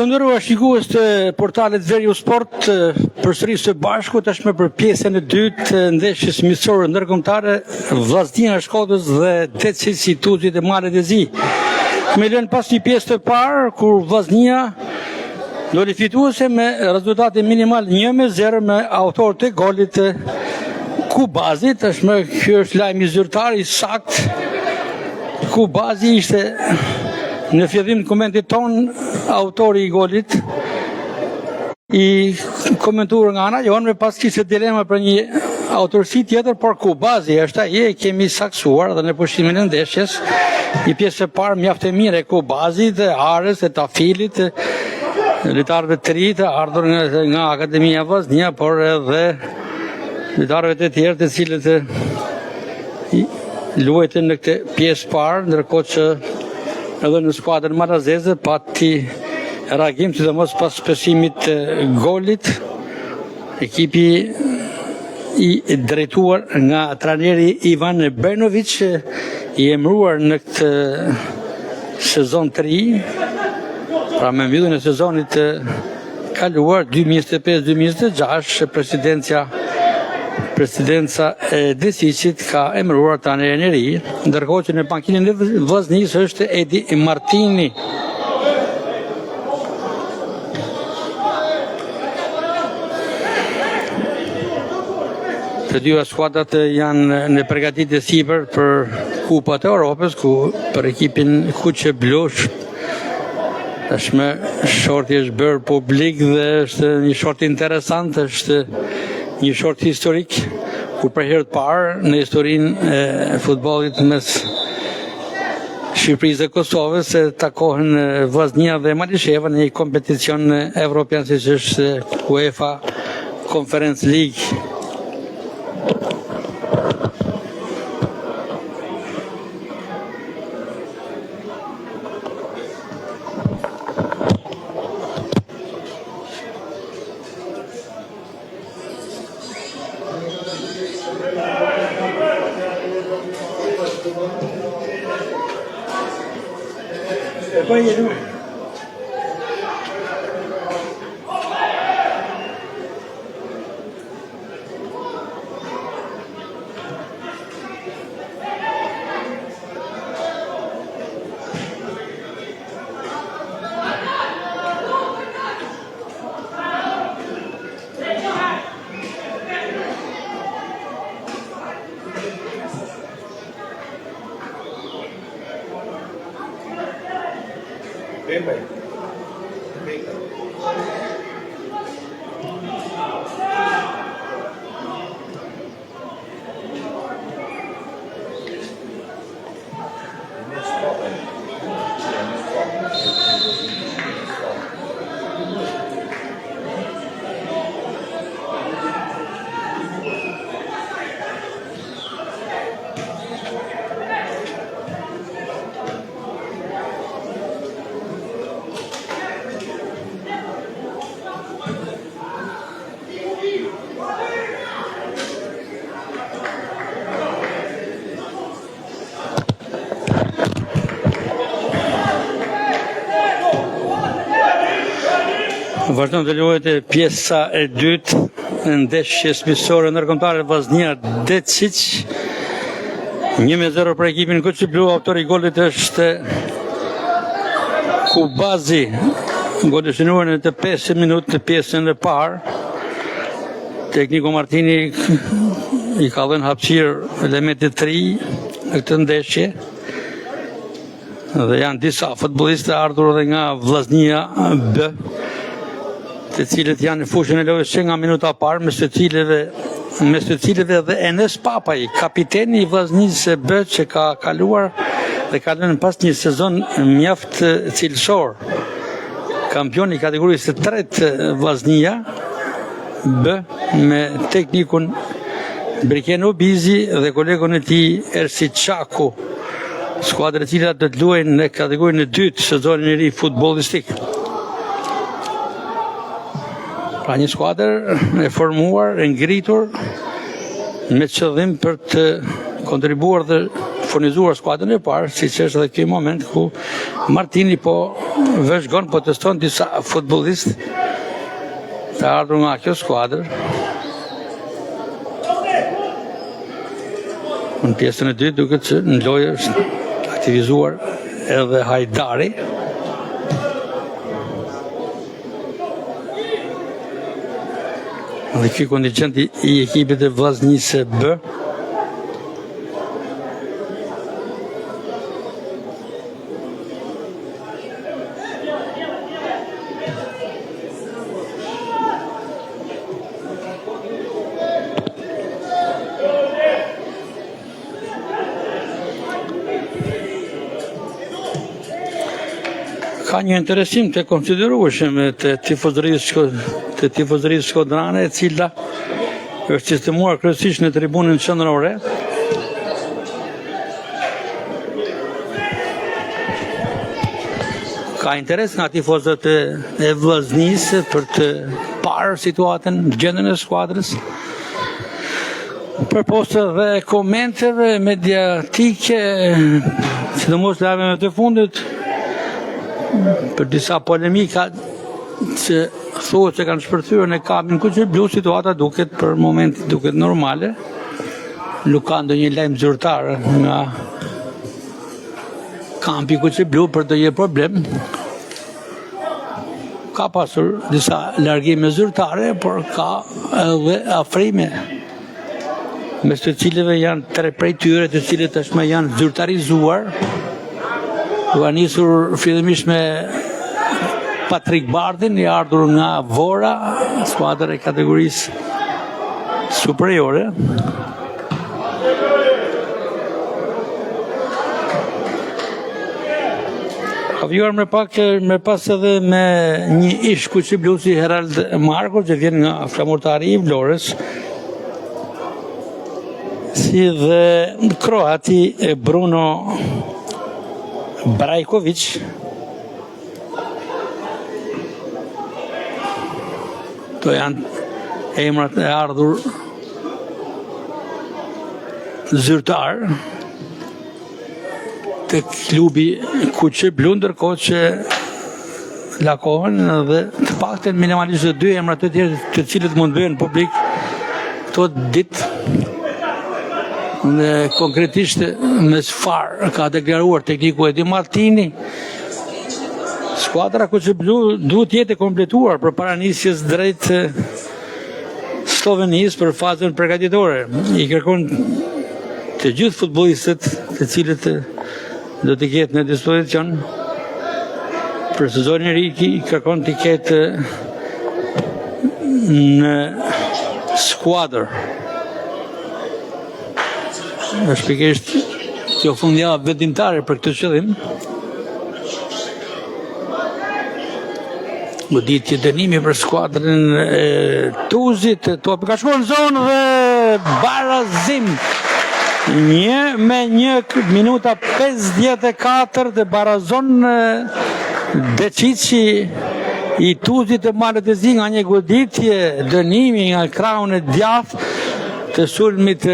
Të nderuar shikues të portalet Veriu Sport, përsëris së bashku tashmë për pjesën e dytë të ndeshjes miqësore ndërkombëtare Vllaznia e Shkodrës dhe Decic i Tuzit e Malet e Zi. Me lënë pas një pjesë të parë kur Vllaznia doli fituese me rezultate minimal 1-0 me autor të golit Kubazi. Tashmë ky është lajmi zyrtar i saktë. Kubazi ishte në fillim të komentit ton, autori i golit, i komentuar nga ana jonë, pas kishte dilema për një autorsi tjetër, por Kubazi është ai e kemi saksuar dhe në pushimin e ndeshjes. Një pjesë e parë mjaft e mirë e Kubazit, e Ares, e Tafilit, lojtarëve të ri të ardhur nga Akademia Vllaznia, por edhe lojtarëve të tjerë të cilët luajtën në këtë pjesë parë, ndërkohë që edhe në skuadrën marazeze pati reagim sidomos pas shpesimit të golit. Ekipi i drejtuar nga trajneri Ivan Bernovic, i emëruar në këtë sezon të ri, pra me mbylljen e sezonit të kaluar 2025-2026, presidenca e Decicit ka emëruar trajnerin e ri, ndërkohë që në pankinën e Vllaznisë është Edi Martini. Të dyja skuadrat janë në përgatitje sipër për Kupat e Europës, ku për ekipin Kuqe Blush tashmë shorti është bërë publik dhe është një short interesant, është një short historik, kur për herë të parë në historinë e futbollit mes Shqipërisë dhe Kosovës se takohen Vllaznia dhe Malisheva në një kompeticion evropian siç është UEFA Conference League. Vazhdon të luajë pjesa e dytë në ndeshjes miqësore ndërkombëtare Vllaznia Decic. 1-0 për ekipin Kuqe Blu, autori i golit është Kubazi. Goli shënuar në të 5 minutë në pjesën e parë. Tekniku Martini i ka dhënë hapësirë elementit të ri në këtë ndeshje. Dhe janë disa futbollistë ardhur edhe nga Vllaznia B, të cilët janë në fushën e lojës që nga minuta parë, mes të cilëve dhe Enes Papaj, kapiteni i Vllaznisë B, që ka kaluar dhe ka lënë pas një sezon mjaft cilësor. Kampion i kategorisë së tretë Vllaznia B, me teknikun Briken Obizi dhe kolegun e tij Ersi Çaku, skuadra e cilat do të luajnë në kategorinë e dytë sezonin e ri futbollistik. Pra një skuadër e formuar, e ngritur, me qëllim për të kontribuar dhe furnizuar skuadrën e parë, siç është edhe ky moment ku Martini po vëzhgon, po teston disa futbollistë të ardhur nga kjo skuadër. Në pjesën e dytë duket se në lojë është aktivizuar edhe Hajdari. Dhe ky kontingent i ekipit e Vllaznisë B. Ka një interesim të konsiderueshëm të tifozërisë shkodrane, e cila është sistemuar kryesisht në tribunën qendrore. Ka interes nga tifozët e Vllaznisë për të parë situatën, gjendjen e skuadrës, për posta dhe komenteve mediatike, sidomos lajmeve të fundit, për disa polemika që thuhet se kanë shpërthyer në kampin Kuqe Blu, situata duket për momentin duket normale. Nuk ka ndonjë lajm zyrtar nga kampi Kuqe Blu për të një problem. Ka pasur disa largime zyrtare, por ka edhe afrime, mes të cilëve janë 3 prej tyre, të cilët tashmë janë zyrtarizuar. Ka nisur fillimisht me Patrik Bardhin, i ardhur nga Vora, skuadër e kategorisë superiore. Ka vjuar me pas edhe me një ish Kuqe Blu si Herald Marko, që vjen nga flamurtari i Vlorës, si dhe kroati Bruno Brajković, to janë emrat e ardhur zyrtar të klubi Kuqe Blu, ndërkohë që lakohen dhe të paktën minimalisht 2 emra të tjerë të cilët mund bëhen publik këto ditë. Dhe konkretisht me çfarë ka deklaruar tekniku Edi Martini, skuadra Kuqe Blu duhet jetë e kompletuar për para nisjes drejt Slovenisë për fazën përgatitore. I kërkon të gjithë futbollistët të cilët do të ketë në dispozicion për sezonin e ri, i kërkon të ketë në skuadër. Është pikërisht kjo fundjavë vendimtare për këtë qëllim. Më ditë që dënimi për skuadrën e Tuzit, topi ka shkuar në zonë dhe barazim. 1-1, minuta 54 dhe barazon Decici i Tuzit të Malët e Zi nga një goditje, dënimi nga krahun e djathtë të sulmit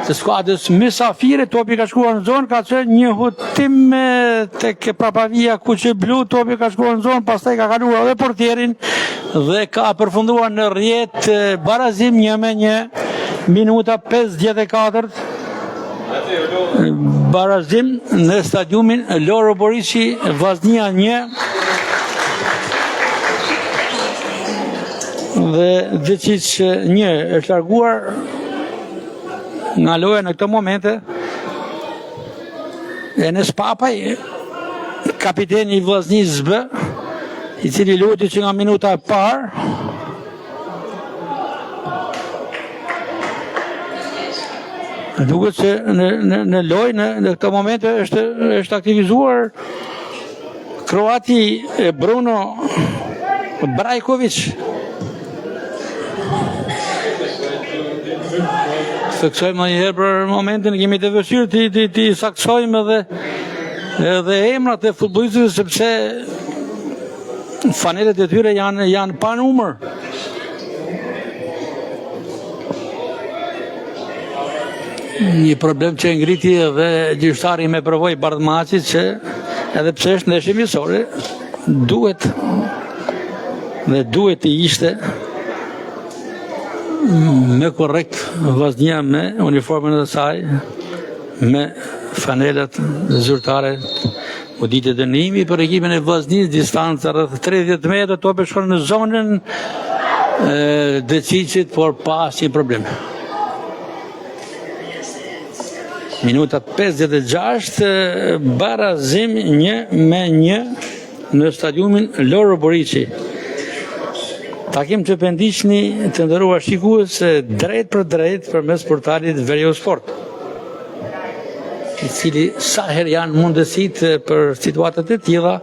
të skuadrës mysafire. Topi ka shkuar në zonë, ka qenë një hutim tek prapavia Kuqe Blu, topi ka shkuar në zonë, pastaj ka kaluar edhe portierin dhe ka përfunduar në rrjet barazim 1-1, minuta 54. Barazim në stadiumin Loro Borishi, Vllaznia 1 dhe Decic 1 është larguar nga loja në këtë momente. Enes Papaj, kapiteni i Vllaznisë B, i cili lueti që nga minuta e parë. Duket se në lojë në këtë momente është aktivizuar kroati Bruno Brajković. Theksojmë një herë për momentin, kemi të vështirë të saksojmë edhe emrat e futbollistëve, sepse fanelet e tyre janë pa numër. një problem që ngriti dhe gjyqtari me provoj Bardhmaçi që edhe pse është ndeshje miqësore, duhet të ishte me korrekt vllaznia me uniformën e saj, me fanelat zyrtare, uditje dënimi për ekipin e vllaznisë, distanca rreth 30 metra, topi shkon në zonën Decicit, por pa asnjë problem. Minuta 56, barazim 1-1 në stadiumin Loro Boriçi. Takim të pendiqni të nderuar shikues drejt për drejt përmes portalit Veriu Sport, i cili sa herë janë mundësitë për situatat e tilla,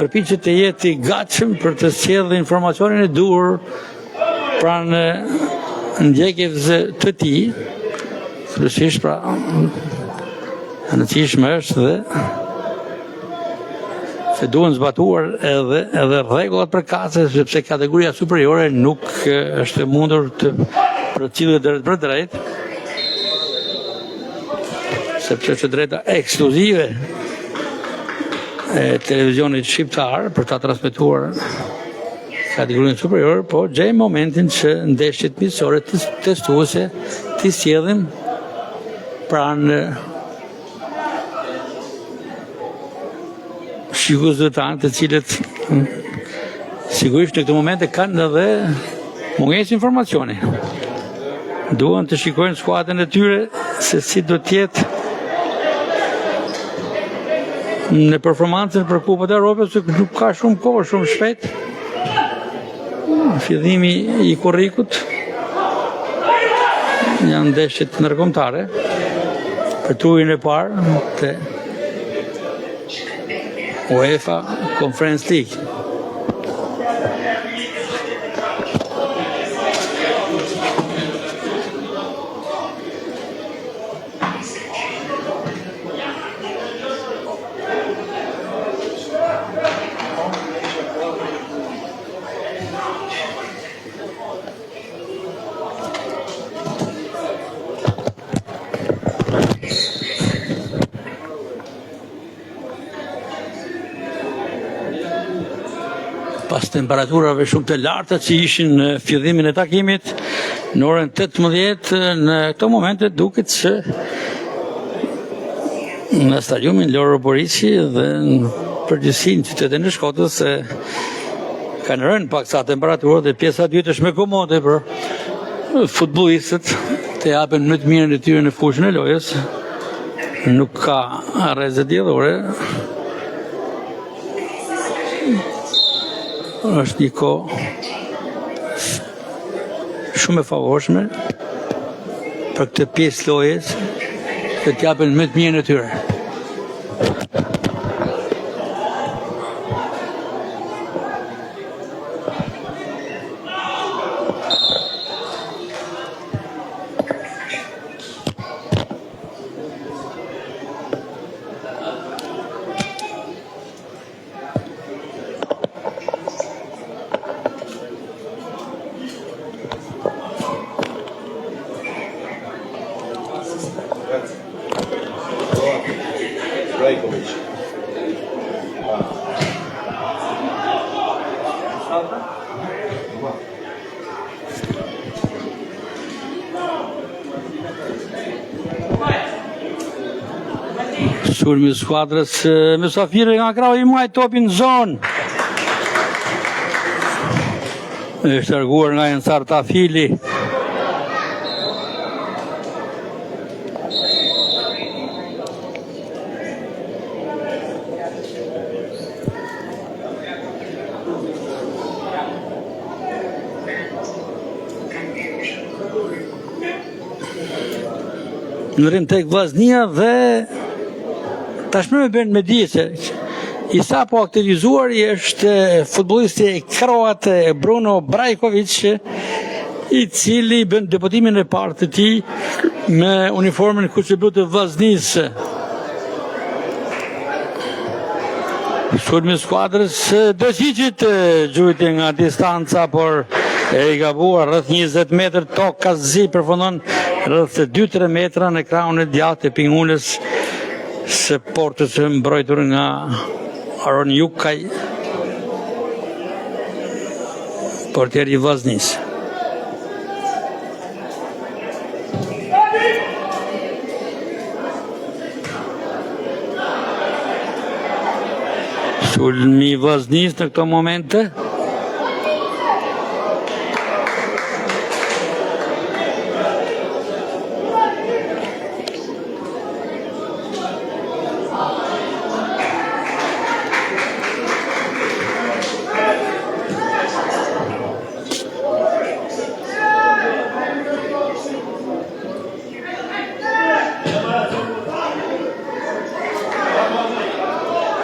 përpiqet të jetë i gatshëm për të sjellë informacionin e duhur pranë ndjekjes të tij. Kryesisht pra e rëndësishme është dhe se duhen zbatuar edhe rregullat përkatëse, sepse kategoria superiore nuk është mundur të përcjellet drejt për drejt, sepse është drejta ekskluzive e televizionit shqiptar për ta transmetuar kategorinë superiore, po gjej momentin që ndeshjet miqësore testuese të sjellin pranë shikuesve tanë, të cilët sigurisht në këtë momente kanë edhe mungesë informacioni. Duhen të shikojnë skuadrën e tyre se si do të jetë në performancën për Kupën e Evropës, se nuk ka shumë kohë, shumë shpejt. Fillimi i korrikut janë ndeshjet ndërkombëtare për turin e parë të UEFA Conference League. Pas temperaturave shumë të larta që ishin në fillimin e takimit, në orën 18, në këto momente duket që në stadiumin Loro Boriçi dhe në përgjithësi në qytetin e Shkodrës kanë rënë paksa temperaturë dhe pjesa e dytë është më komode për futbollistët të japin më të mirën e tyre në fushën e lojës. Nuk ka rrezë diellore. Është një kohë shumë e favorshme për këtë pjesë lojës që t'japin më të mirën e tyre. Sulmi skuadrës mysafire nga krau i majt topin në zonë. Është larguar nga Ensar Tafili. Në rrim tek vllaznia dhe tashmë më bën me dije se i sapo aktivizuar i është futbollisti kroat Bruno Brajković, i cili bën debutimin e parë të tij me uniformën kuqeblu të vllaznisë. Sulmi skuadrës Decicit gjujti nga distanca, por e i gabuar rreth 20 metër, Tokazi përfundon rreth 2-3 metra në krahun e djathtë të pingullës së portës së mbrojtur nga Aron Jukaj, portieri i Vllaznisë. Sulmi i Vllaznisë në këto momente.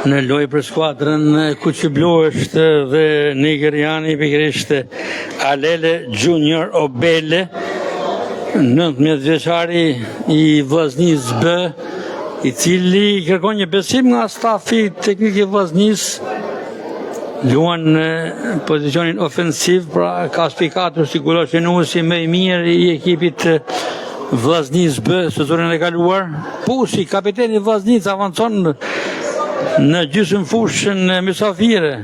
Në lojë për skuadrën Kuqiblu është dhe nigeriani pikërisht Alele Junior Obele, 19 vjeçari i Vllaznisë B, i cili kërkon një besim nga stafi teknik i Vllaznisë. Luan në pozicionin ofensiv, pra ka spikatur si goloqenuesi më i mirë i ekipit Vllaznisë B sezonin e kaluar. Pusi, kapiteni i Vllaznisë, avancon në gjysmë fushën mysafire.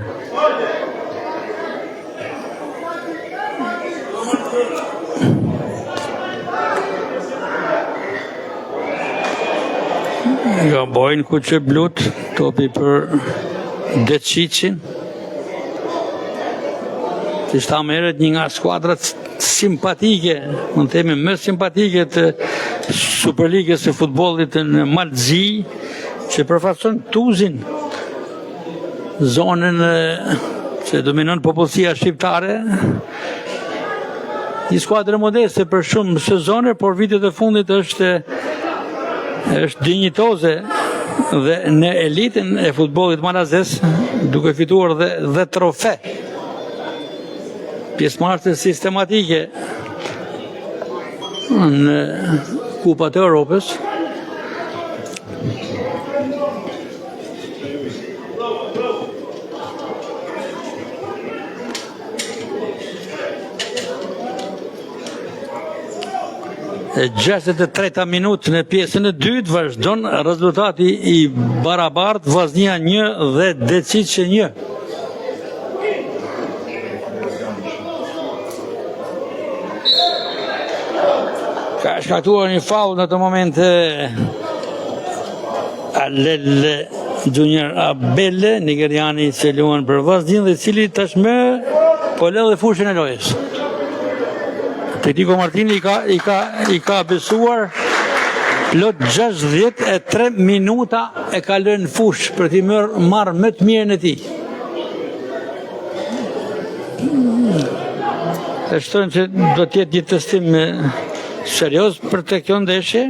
Gabojnë Kuqiblut, topi për Deçiçin. Që shta merret një nga skuadrat simpatike, mund të themi më simpatike të Superligës së futbollit në Malzi, që përfaqëson Tuzin, zonën që dominon popullsia shqiptare. Një skuadër modeste për shumë sezone, por vitet e fundit është dinjitoze dhe në elitën e futbollit malazes, duke fituar dhe trofe. Pjesëmarrëse sistematike në Kupat e Europës. E 63 minutë në pjesën e dytë vazhdon rezultati i barabartë, Vllaznia 1 dhe Deçiçi 1. Ka shkaktuar një faull në të momente Alele Junior Obele, nigeriani që luan për Vllaznin dhe i cili tashmë po lë dhe fushën e lojës. Tekniko Martini i ka besuar plot 63 minuta e ka lënë fush për t'i marrë më të mirën e tij. E shtojnë që do t'jetë një testim serioz për të kjo ndeshje.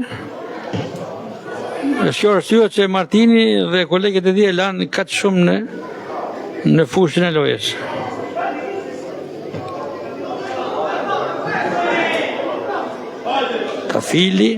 Është kjo arsye që Martini dhe kolegët e tij e lanë kaq shumë në fushën e lojës. Kafili.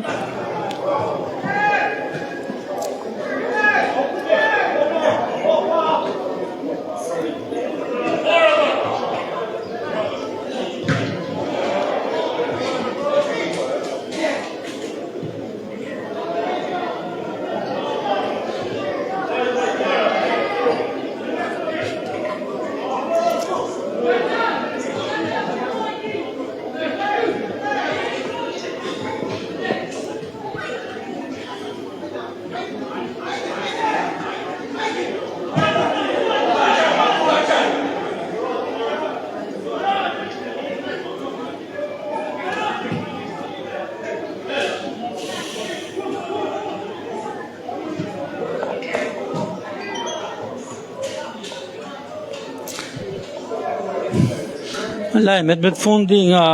Lajmet me të fundi nga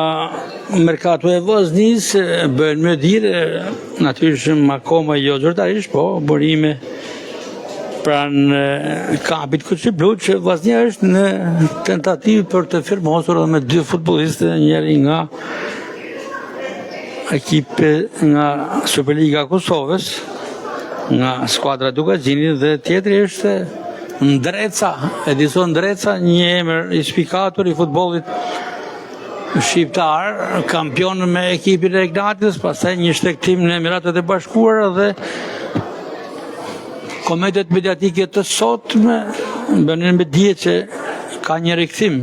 merkato e Vllaznisë bëhen më dirë, natyrisht akoma jo zyrtarisht, po burime pranë kampit Kuqiblu, që Vllaznia është në tentativë për të firmosur me 2 futbollistë, njëri nga ekipe nga Superliga e Kosovës, nga skuadra Dukaxhinit, dhe tjetri është Ndreca, Edison Ndreca, një emër i spikatur i futbollit shqiptar, kampion me ekipin e Ignatis, pastaj një shtektim në Emiratet e Bashkuara dhe kometet mediatike të sotme bënin me dije që ka një rikthim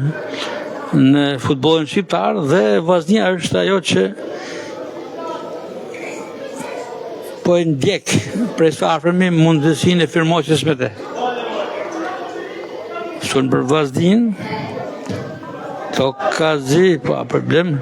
në futbollin shqiptar dhe Vllaznia është ajo që po e ndjek prej së afërmi mundësinë e firmosjes me te. Sun për Vllaznin, Tokazi, pa problem.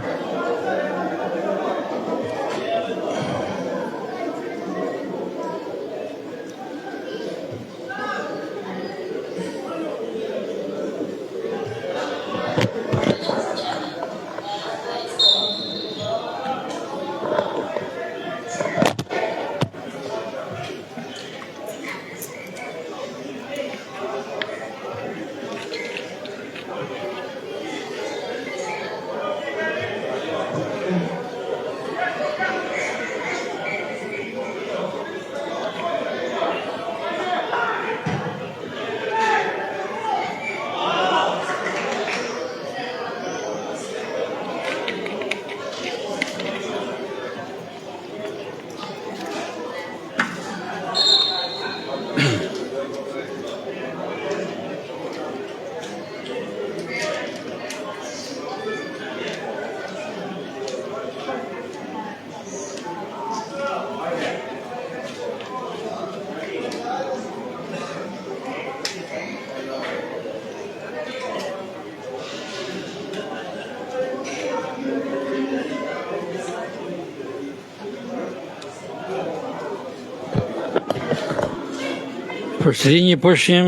Përsëri një pushim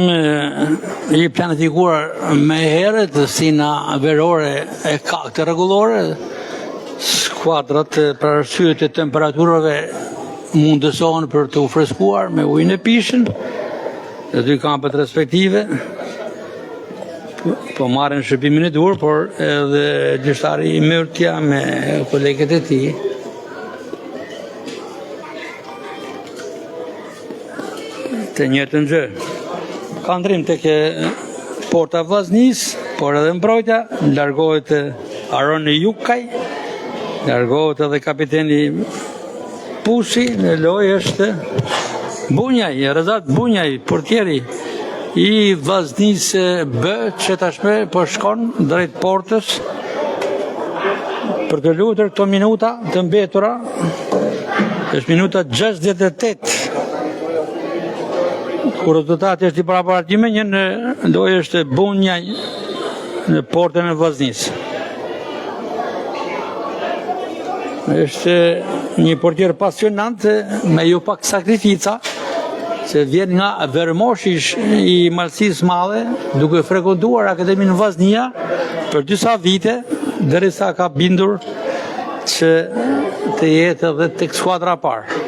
i planifikuar me herët si na verore e kaktë rregullore, skuadrat për arsye të temperaturave mundësohen për të u freskuar me ujin e pishën, në dy kampet respektive. Po marrin shërbimin e dur, por edhe gjyqtari i Myrtja me kolegët e tij të njëjtën gjë. Ka ndrim tek porta Vllaznis, por edhe mbrojtja, largohet Aron Jukaj, largohet edhe kapiteni Pusi, në lojë është Bunjaj, Rezat Bunjaj, portieri i Vllaznis B, që tashmë po shkon drejt portës për të luajtur këto minuta të mbetura. Është minuta 68. Kur rezultati është i parapartime, një në lojë është Bunjaj në portën e Vllaznis. Është një portier pasionant me ju pak sakrifica, që vjen nga Vermoshi i Malësisë Madhe, duke frekuentuar Akademinë Vllaznia për disa vite, derisa ka bindur që të jetë edhe tek skuadra parë.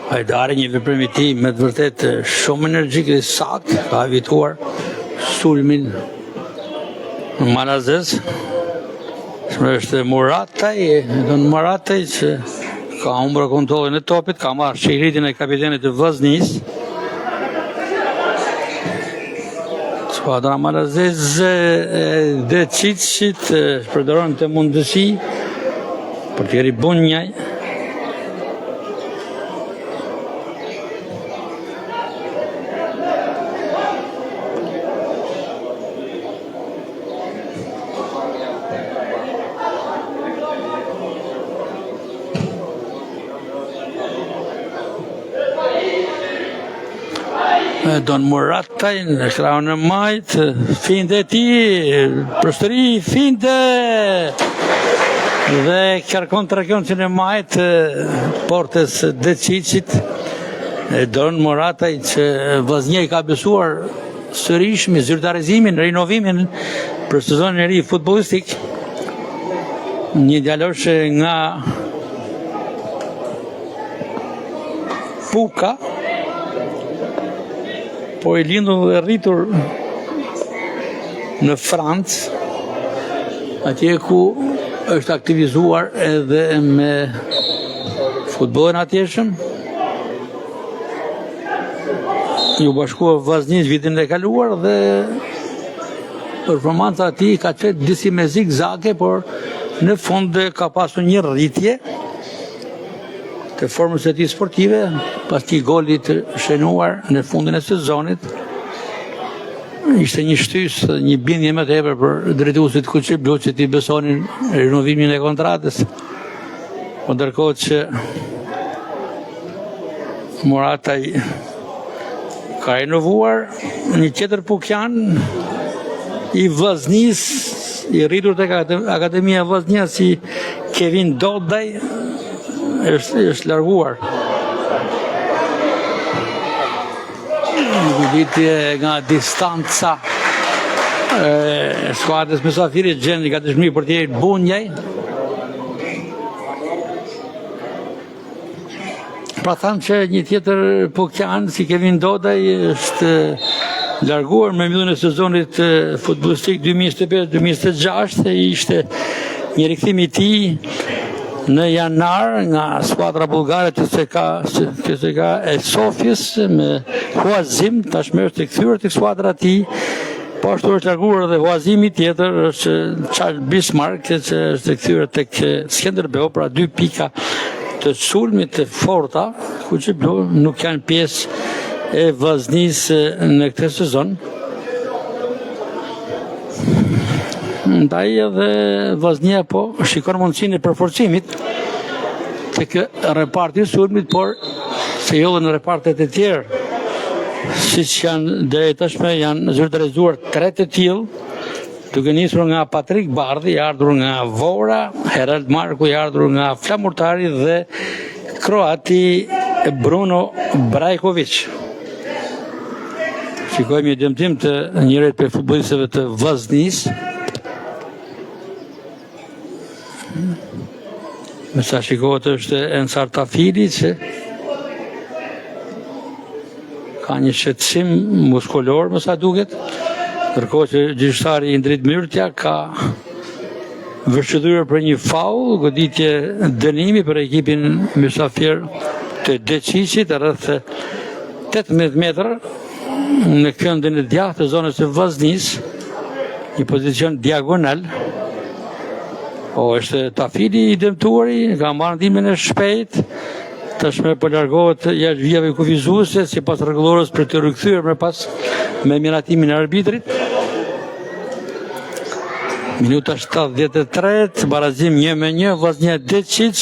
Hajdari, një veprim i tij me të vërtet shumë energjik dhe sakt, ka evituar sulmin në Malazes. Është Murataj, Murataj që ka humbur kontrollin e topit, ka marrë shihritin e kapitenit të Vllaznis. Skuadra Malazes dhe Çiçit përdoron të mundësi portieri Bunjaj. Don Murataj në krahun e majt, finte e tij, përsëri finte dhe kërkon tregjoncin e majt portës Deciçit. Don Murataj që Vllaznia i ka besuar sërish me zyrtarizimin, rinovimin për sezonin e ri futbollistik. Një djalosh nga Puka, po i lindur dhe rritur në Francë, atje ku është aktivizuar edhe me futbollin atjeshëm. Ju bashkua Vllaznis vitin e kaluar dhe performanca e tij ka qenë disi me zigzake, por në fund ka pasur një rritje të formës së tij sportive, pas këtij goli të shënuar në fundin e sezonit. Ishte një shtys, një bindje më tepër për drejtuesit kuqiblu që ti besonin rinovimin e kontratës. Po ndërkohë që Morataj ka renovuar një tjetër Pukjan i Vllaznis, i rritur tek Akademia Vllaznia si Kevin Dodaj, është larguar. Goditje nga distanca skuadrës Mysafirit, gjendje ka dëshmi për tjerë Bunjaj. Pra thamë që një tjetër Pukjan si Kevin Dodaj është larguar me mbylljen e sezonit futbollistik 2025-2026, e ishte një rikthim i tij në janar nga skuadra bullgare TSK e Sofjes me Huazim, tashmë është kthyer tek skuadra e tij. Po ashtu është larguar edhe Huazimi tjetër, është Charles Bismarck, që është kthyer tek Skënderbeu, pra 2 pika të sulmit të forta, ku që nuk janë pjesë e Vllaznis në këtë sezon. Ndaj edhe Vllaznia po shikon mundësinë e përforcimit tek reparti i sulmit, por se jo në repartet e tjerë, siç janë deri tashmë janë zyrtarizuar 3 të tillë, duke nisur nga Patrik Bardhi, i ardhur nga Vora, Herald Marku, i ardhur nga Flamurtari, dhe kroati Bruno Brajković. Shikojmë një dëmtim të njërit për futbollistëve të Vllaznis. Me sa shikohet është Ensar Tafili, që ka një shqetësim muskulor, më sa duket, ndërkohë që gjyqtari Indrit Myrtja ka vështirësuar për një faul, goditje dënimi për ekipin mysafir të Deçiçit rreth 18 metër në këndin e djathtë të zonës së Vllaznis, një pozicion diagonal. Po është Tafili i dëmtuari, ka marrë ndihmën e shpejt, tashmë po largohet jashtë vijave kufizuese sipas rregullorës për të rikthyer më pas me miratimin e arbitrit. Minuta 73, barazim 1-1, Vllaznia Deçiç.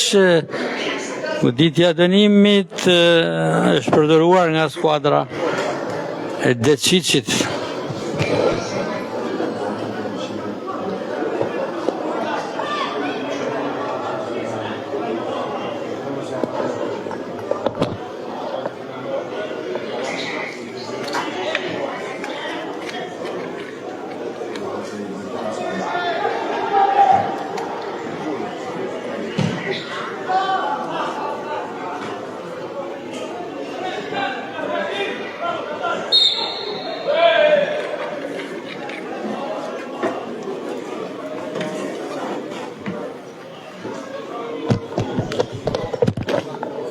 Goditja e dënimit është përdoruar nga skuadra e Deçiçit.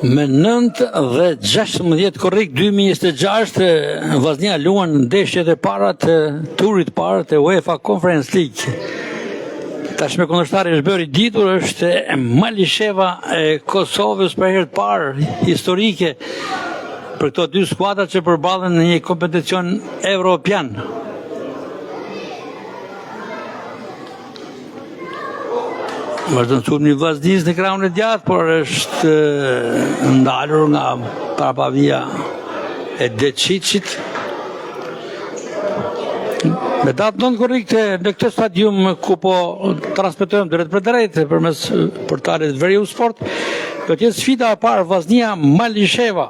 Me 9 dhe 16 korrik 2026, Vllaznia luan ndeshjet e para të turit parë të UEFA Conference League. Tashmë kundërshtari është bërë i ditur, është Malisheva e Kosovës, për herë të parë historike për këto 2 skuadra që përballen në një kompeticion evropian. Vazhdon sulmi i Vllaznis në krahun e djathtë, por është ndalur nga prapavia e Deçiçit. Me datë 9 korrik në këtë stadium ku po transmetojmë drejt për drejt përmes portalit Veriu Sport, do të jetë sfida e parë Vllaznia Malisheva.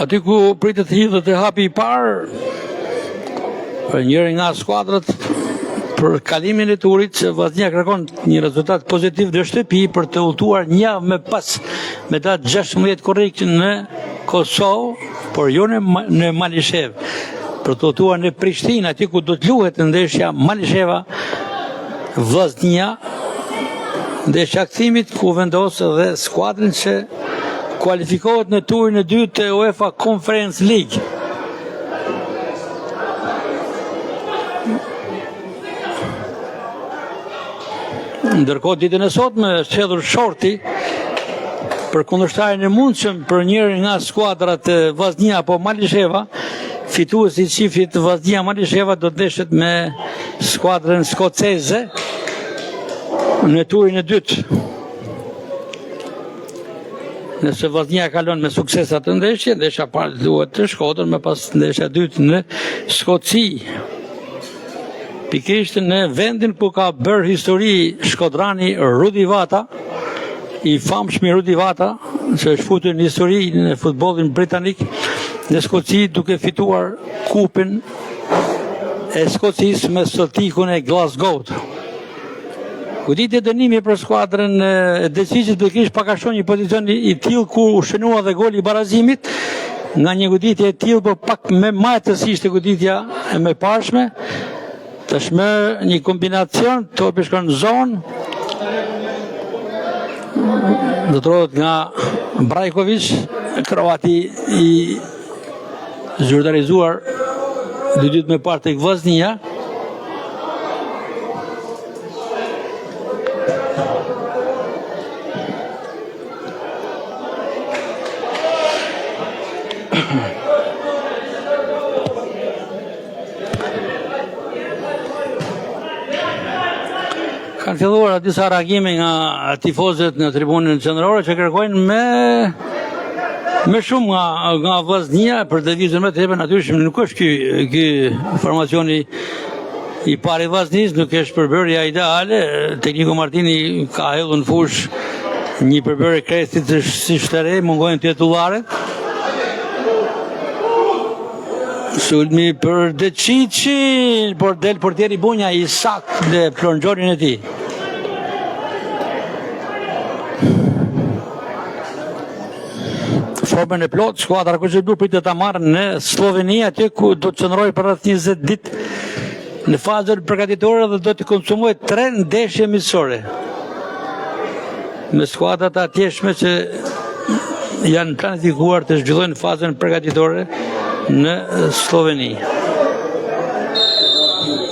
Aty ku pritet të hidhet e hapi i parë për njëri nga skuadrat për kalimin e turit, që Vllaznia kërkon një rezultat pozitiv në shtëpi për të udhëtuar një javë më pas me datë 16 korrik në Kosovë, por jo në Malishev, për të udhëtuar në Prishtinë, aty ku do të luhet ndeshja Malisheva Vllaznia, ndeshja kthimit ku vendosë dhe skuadrën që kualifikohet në turin e dytë të UEFA Conference League. Ndërkohë ditën e sotme është hedhur shorti për kundërshtarin e mundshëm për njërin nga skuadrat Vllaznia apo Malisheva. Fituesi i çiftit Vllaznia Malisheva do të ndeshet me skuadrën skoceze në turin e dytë. Nëse Vllaznia kalon me sukses atë ndeshje, ndeshja parë duhet të shkodër, me pas ndeshja dytë në Skoci. Pikërisht në vendin ku ka bërë histori shkodrani Rudi Vata, i famshmi Rudi Vata, që është futur në histori në futbollin britanik, në Skoci duke fituar kupën e Skocisë me Celticun e Glasgow. Goditje dënimi për skuadrën e Decicit do kish pakashon një pozicion i tillë ku u shënua dhe goli i barazimit, nga një goditje e tillë, por pak me majtësi ishte goditja e mëparshme. Tashmë një kombinacion, topi shkon në zonë, do të rodhet nga Brajković, kroati i zyrtarizuar dytë me parë tek Vllaznia. Kanë filluar disa reagime nga tifozët në tribunën qendrore që kërkojnë me shumë nga Vllaznia për devizën më të tepër. Natyrisht nuk është ky formacioni i parë i Vllaznisë, nuk është përbërja ideale. Tekniku Martini ka hedhur në fush një përbërje krestit si shtëre, mungojnë titullarët. Sulmi për Decicin, por del portieri Bunja i sakt dhe plonxhorin e tij. Formën e plot, skuadra Kuqërblu pritet ta marrë në Sloveni, atje ku do të qëndrojë për rreth 20 ditë në fazën përgatitore dhe do të konsumojë 3 ndeshje miqësore me skuadrat atjeshme që janë planifikuar të zhvillojnë fazën përgatitore në Sloveni.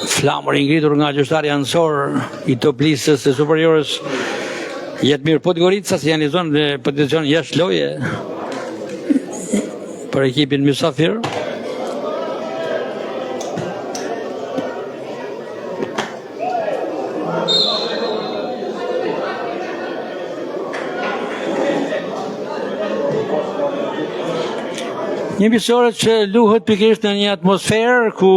Flamur i ngritur nga gjyqtari ansor i top listës së superiorës Jetmir Podgorica, si janë i zonë në pozicion jashtë loje për ekipin mysafir. Një miqësore që luhet pikërisht në një atmosferë ku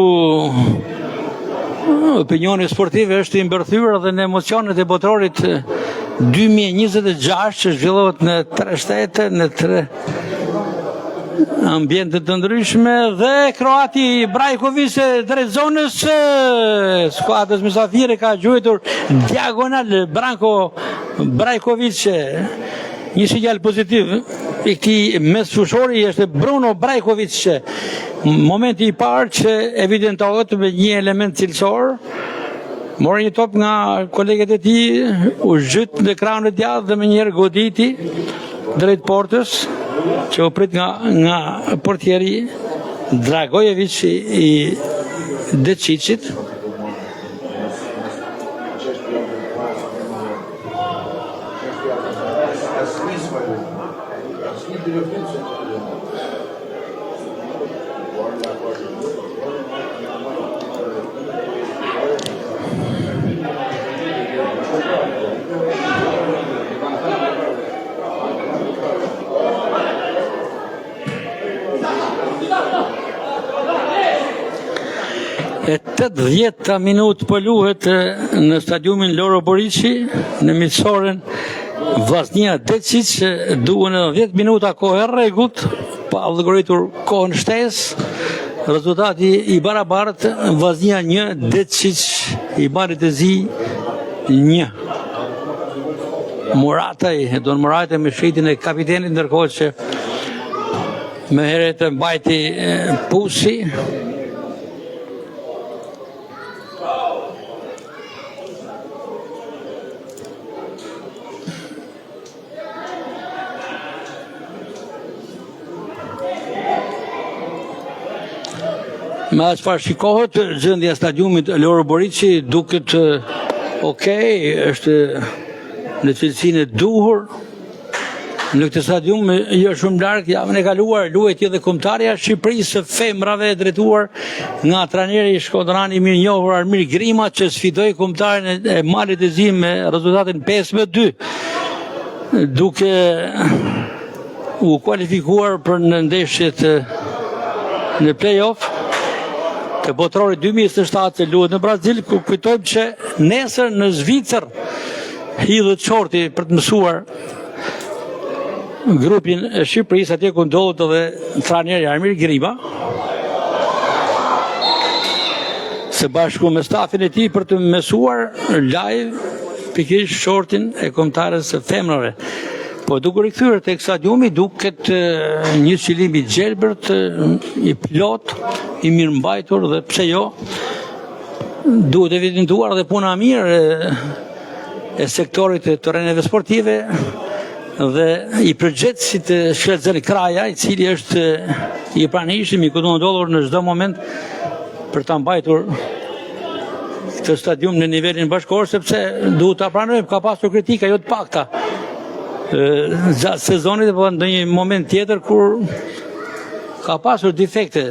opinioni sportiv është i mbërthyer dhe në emocionet e botrorit 2026 që zhvillohet në 3 shtete, në 3 ambiente të ndryshme, dhe kroati Brajković drejt zonës skuadrës mysafire ka gjuetur diagonal Branko Brajković. Një sinjal pozitiv i këtij mesfushori është Bruno Brajković, momenti i parë që evidentohet me një element cilësor. Mori një top nga kolegët e tij, u zhyt në ekranin e djathtë dhe menjëherë goditi drejt portës, që u prit nga portieri Dragojević i Decicit. E 80 minutë po luhet në stadiumin Loro Boriçi në miqësoren Vllaznia Decic. Duhen edhe 10 minuta kohë e rregullt pa vëllgoritur kohën shtesë. Rezultati i barabartë, Vllaznia 1, Decic i Barit e Zi 1. Don Murataj me shritin e kapitenit, ndërkohë që me heret mbajti Pusi. Me as farë shikohet, gjendja e stadiumit Loro Boriçi duket okej, është në cilësinë e duhur. Në këtë stadium jo shumë larg, javën e kaluar luajti edhe kombëtarja e Shqipërisë së femrave drejtuar nga trajneri shkodrani i mirënjohur Armir Grima, që sfidoi kombëtarin e Malit të Zi me rezultatin 5-2, duke u kualifikuar për në ndeshjet në play-off të botrorit 2027 që luhet në Brazil, ku kujtojmë që nesër në Zvicër hidhet shorti për të mësuar grupin e Shqipërisë, atje ku ndodhet edhe trajneri Armir Grima, së bashku me stafin e tij për të mësuar live pikërisht shortin e kombëtares së femrave. Po duke rikthyer tek stadiumi duket një qëllim i gjelbërt, i plot, i mirëmbajtur dhe pse jo, duhet evidentuar dhe puna mirë e sektorit të terreneve sportive dhe i përgjegjësit të Shfrytëzën Kraja, i cili është i pranishëm, i kundërdolur në çdo moment për ta mbajtur këtë stadium në nivelin bashkëkor, sepse duhet ta pranojmë, ka pasur kritika jo të pakta gjatë sezonit, po në një moment tjetër kur ka pasur defekte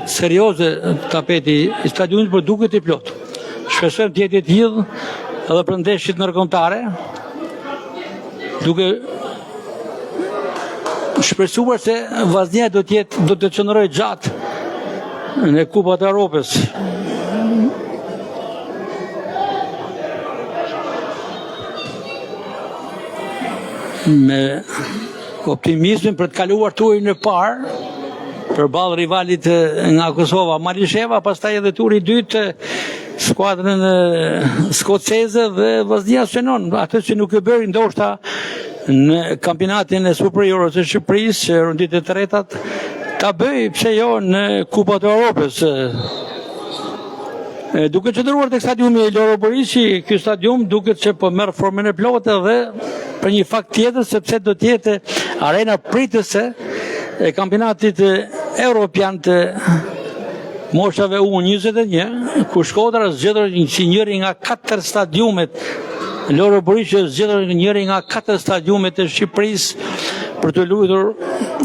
serioze tapeti i stadiumit, por duket i plot. Shpresojmë të jetë i tillë edhe për ndeshjet ndërkombëtare, duke shpresuar se vazhdimja do të qëndrojë gjatë në Kupat e Europës. Me optimizmin për të kaluar turin e parë përballë rivalit nga Kosova, Malisheva, pastaj edhe turi i dytë skuadrën skoceze dhe vazhdimja synon atë që nuk e bëri ndoshta në kampionatin e superiorës së Shqipërisë, që rundit e tretat ta bëj, pse jo, në Kupat e Europës. Duke qëndruar tek stadiumi i Loro Boriçi, ky stadium duket që po merr formën e plotë dhe për një fakt tjetër, sepse do të jetë arena pritëse e kampionatit evropian të moshave U21, ku Shkodra zgjedhur si njëri nga 4 stadiumet, Loro Boriçi zgjedhur njëri nga 4 stadiumet e Shqipërisë për të luajtur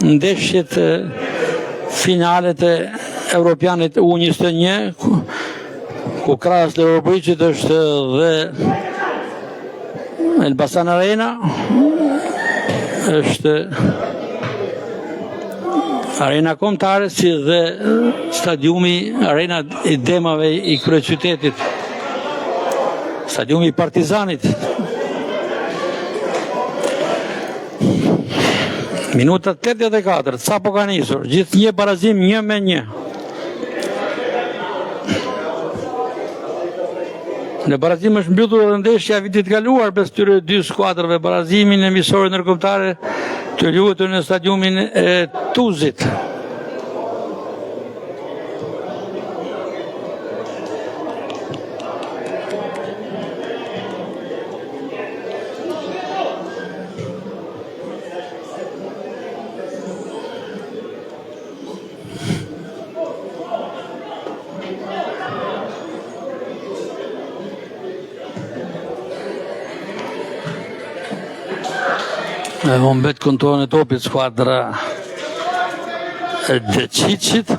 ndeshjet finalet e evropianit U21, ku krahas Loro Boriçit është dhe Elbasan Arena, është arena kombëtare, si dhe stadiumi arena i demave i kryeqytetit, stadiumi i Partizanit. Minuta 84, sa po ka nisur, gjithë një barazim 1-1. Në barazim është mbyllur edhe ndeshja vitit kaluar mes këtyre dy skuadrave, barazimin e miqësorëve ndërkombëtare të luajtur në stadiumin e Tuzit. E humbet kontrollin e topit skuadra e Deçiçit,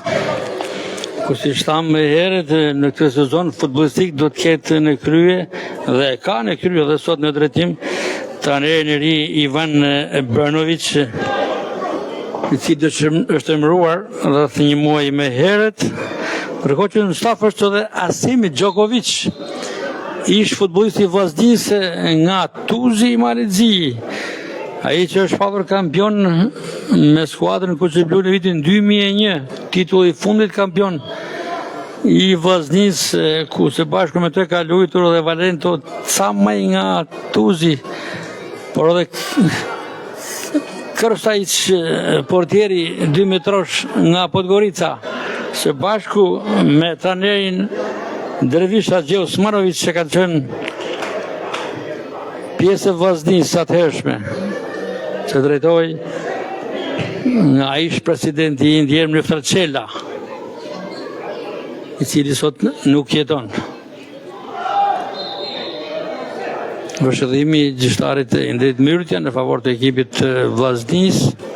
ku si thamë më herët, në këtë sezon futbollistik do të ketë në krye dhe ka në krye dhe sot në drejtim trajnerin e ri Ivan Branović, i cili është emëruar rreth një muaji më herët, ndërkohë që në staf është edhe Asim Djokovic, ish futbollisti vllaznisë nga Tuzi i Malit të Zi. Ai që është patur kampion me skuadrën Kuçi-Blu në vitin 2001, titulli i fundit kampion i vllaznisë, ku së bashku me të ka luajtur edhe Valento Camaj nga Tuzi, por edhe Krstajç, portieri 2 metrosh nga Podgorica, së bashku me trajnerin Dervish Axhe Osmanović, që kanë qenë pjesë e vllaznisë atëhershme, që drejtoi nga ish presidenti i Indjer Mleftarçela. i cili sot nuk jeton. Vëshëllimi i gjyqtarit Indrit Myrtja në favor të ekipit të Vllaznisë.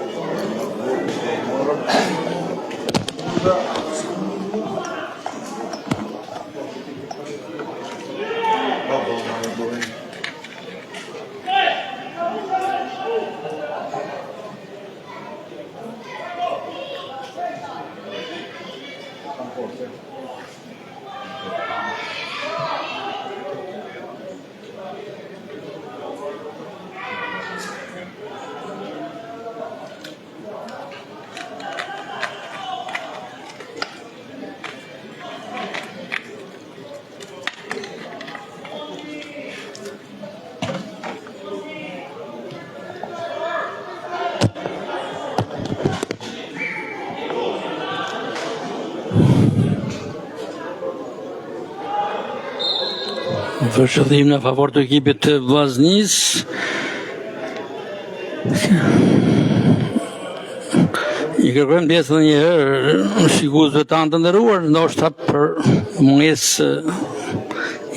Vëshëllim në favor të ekipit të Vllaznisë. I kërkojmë pjesë edhe një herë shikuesve tanë të nderuar, ndoshta për mungesë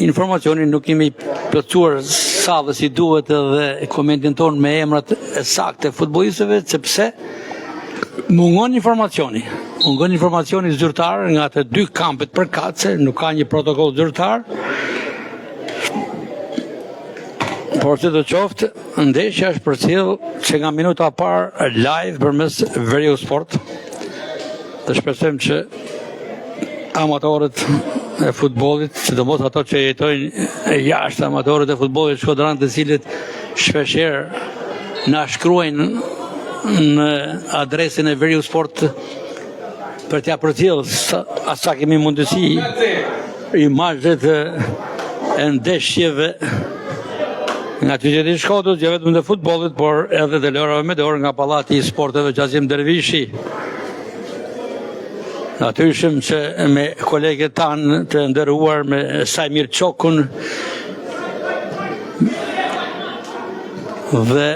informacioni nuk kemi plotësuar sa dhe si duhet edhe komentin tonë me emrat e saktë të futbollistëve, sepse mungon informacioni. Mungon informacioni zyrtar nga të dy kampet përkatëse, nuk ka një protokoll zyrtar. Por që të qoftë, ndeshja është përcjell që nga minuta parë live përmes Veriu Sport. Dhe shpresojmë që amatorët e futbollit, sidomos ato që jetojnë jashtë amatorët e futbollit shkodran, të cilët shpeshherë na shkruajnë në adresën e Veriu Sport për t'ia përcjell asa kemi mundësi imazhet e ndeshjeve nga qyteti i Shkodrës, jo vetëm të futbollit, por edhe të lojrave me dorë nga Pallati i Sporteve Gjazim Dervishi. Natyshëm që me kolegët tanë të nderuar, me Sajmir Çokun dhe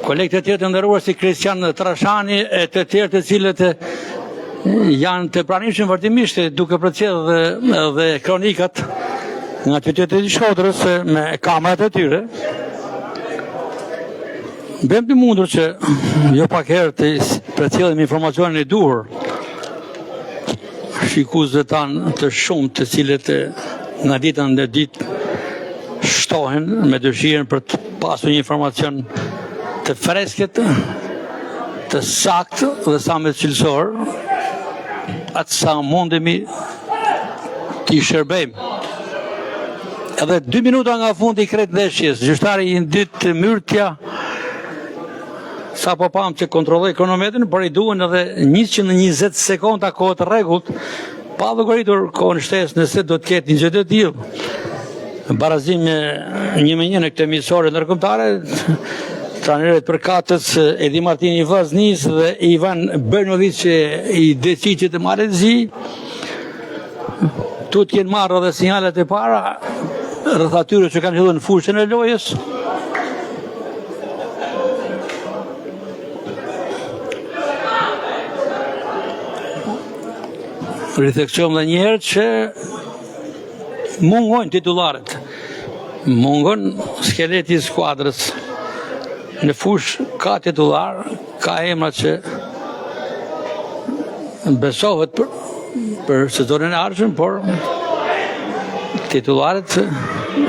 kolegët e tjerë të nderuar si Kristian Trashani e të tjerë të cilët janë të pranishëm vërtimisht duke përcjell dhe kronikat nga qyteti i Shkodrës me kamerat e tyre. Bëjmë të mundur që jo pak herë të përcjellim informacionin e duhur shikuesve tanë të shumë të cilët nga dita në ditë shtohen me dëshirën për të pasur një informacion të freskët, të saktë dhe sa më cilësor, atë sa mundemi t'i shërbejmë. Edhe 2 minuta nga fundi i krejt ndeshjes, gjyqtari Indrit Myrtja sa po pam që kontrolloi kronometrin, por i duhen edhe 120 sekonda kohë të rregullt, pa llogaritur kohën shtesë nëse do të ketë një gjë të tillë. Barazim me 1-1 në këtë miqësore ndërkombëtare, trajnerët përkatës Edi Martini i Vllaznisë dhe Ivan Bërnović i Deciqit të Malezi. Tu t'jenë marrë edhe sinjalet e para rreth atyre që kanë hyrë në fushën e lojës. Ritheksom dhe njerë që mungojnë titullarët, mungon skeleti i skuadrës. Në fush ka titullar, ka emra që besohet për sezonin e ardhshëm, por titullarët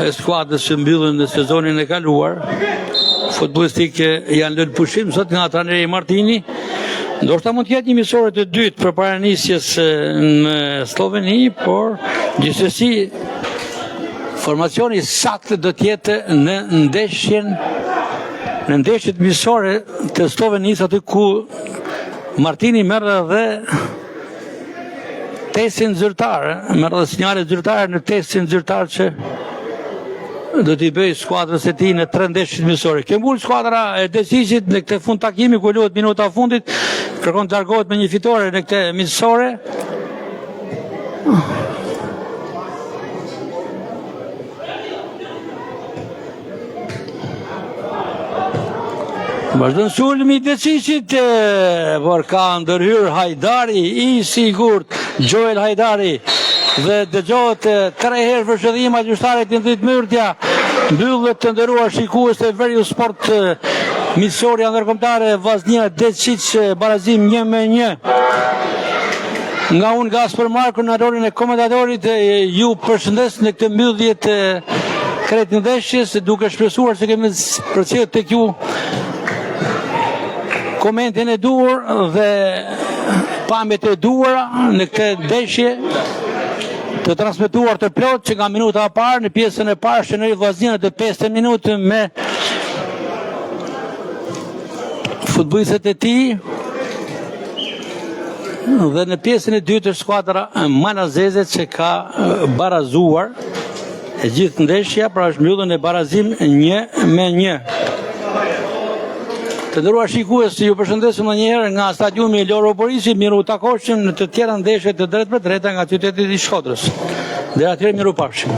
e skuadrës që mbyllën në sezonin e kaluar futbollistik janë lënë pushim sot nga trajneri Martini. Ndoshta mund të jetë një miqësore të dytë përpara nisjes në Sloveni, por gjithsesi formacioni saktë do të jetë në ndeshjet miqësore të Slovenisë, aty ku Martini merr edhe testin zyrtar, merr edhe sinjale zyrtare në testin zyrtar që do t'i bëj skuadrës e tij në 3 ndeshjet miqësore. Kjo mbul skuadra e Deciqit në këtë fund takimi ku luhet minuta fundit, kërkon të largohet me një fitore në këtë miqësore. Vazhdon sulmi i Decisit, por ka ndërhyr Hajdari, i sigurt, Joel Hajdari, dhe dëgjohet 3 herë vëshëdhima gjyqtarit në ditë myrtja, mbyllet të nderuar shikues të Verius Sport, miqësorja ndërkombëtare Vllaznia Decic, barazim 1-1. Nga unë Gaspar Marko në rolin e komentatorit, ju përshëndes në këtë mbyllje të kretë ndeshjes, duke shpresuar se kemi përcjellë tek ju komentin e duhur dhe pamjet e duhura në këtë ndeshje të transmetuar të plot që nga minuta e parë në pjesën e parë shënoi Vllaznia të 50 minutë me futbollistët e tij dhe në pjesën e dytë është skuadra Manazeze që ka barazuar e gjithë ndeshja, pra është mbyllur në barazim 1-1. Të nderuar shikues, ju përshëndesim njëherë nga stadiumi Loro Borisi, miru takoshim në të tjera ndeshje të drejt për drejta nga qyteti i Shkodrës. Deri atëherë miru pafshim.